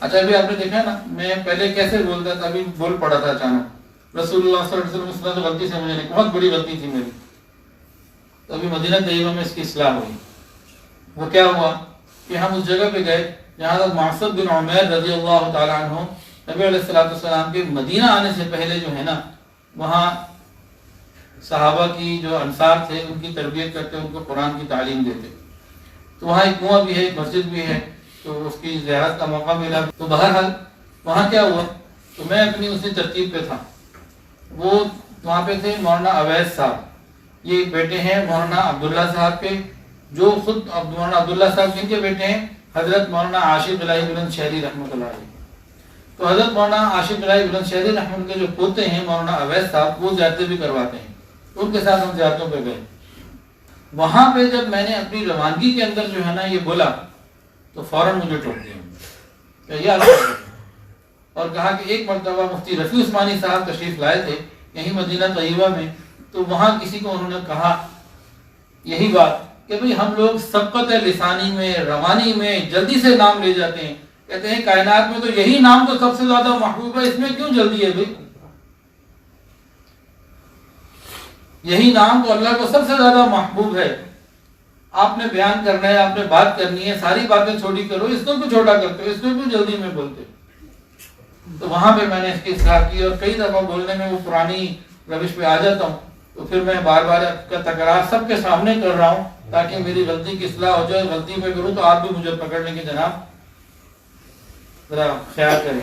اچھا ابھی آپ نے دیکھا نا میں پہلے کیسے بولتا تھا، ابھی بول پڑا تھا اچانک رسول اللہ صلی اللہ علیہ وسلم تو غلطی سے مجھے بہت بڑی غلطی تھی میری، تو ابھی مدینہ طیبہ میں اس کی اصلاح ہوئی۔ وہ کیا ہوا کہ ہم اس جگہ پہ گئے جہاں تک معصب بن عمیر رضی اللہ تعالیٰ عنہ نبی علیہ السلام کے مدینہ آنے سے پہلے جو ہے نا وہاں صحابہ کی جو انصار تھے ان کی تربیت کرتے، ان کو قرآن کی تعلیم دیتے، تو وہاں ایک کنواں بھی ہے، ایک مسجد بھی ہے، تو اس کی زیارت کا موقع ملا۔ تو بہرحال وہاں کیا ہوا، تو میں اپنی اسی ترتیب پہ تھا، وہ وہاں پہ تھے مولانا اویس صاحب، یہ بیٹے ہیں مولانا عبداللہ صاحب کے، جو خود مولانا عبداللہ صاحب جن کے بیٹے ہیں حضرت مولانا عاشق الہی بلند شہری رحمۃ اللہ علیہ۔ تو حضرت مولانا عاشق الہی بلند شہری رحمۃ اللہ کے جو پوتے ہیں مولانا اویس صاحب، وہ زیارتیں بھی کرواتے ہیں، ان کے ساتھ ہم زیارتوں پہ گئے۔ وہاں پہ جب میں نے اپنی روانگی کے اندر جو ہے نا یہ بولا تو فوراً مجھے ٹوک دیا اور کہا کہ ایک مرتبہ مفتی رفیع عثمانی صاحب تشریف لائے تھے یہیں مدینہ طیبہ میں، تو وہاں کسی کو انہوں نے کہا یہی بات کہ بھئی ہم لوگ سبقت لسانی میں روانی میں جلدی سے نام لے جاتے ہیں، کہتے ہیں کائنات میں تو یہی نام تو سب سے زیادہ محبوب ہے، اس میں کیوں جلدی ہے بھئی؟ یہی نام تو اللہ کو سب سے زیادہ محبوب ہے، آپ نے بیان کرنا ہے، آپ نے بات کرنی ہے، ساری باتیں چھوٹی کرو، اس کو کیوں چھوٹا کرتے ہو، اس کو کیوں جلدی میں بولتے ہو؟ تو وہاں پہ میں نے اس کی اصلاح کی، اور کئی دفعہ بولنے میں وہ پرانی روش پہ آ جاتا ہوں، تو پھر میں بار بار کا تکرار سب کے سامنے کر رہا ہوں تاکہ میری غلطی کی اصلاح ہو جائے۔ غلطی میں کروں تو آپ بھی مجھے پکڑ لیں گے، جناب ذرا خیال کریں۔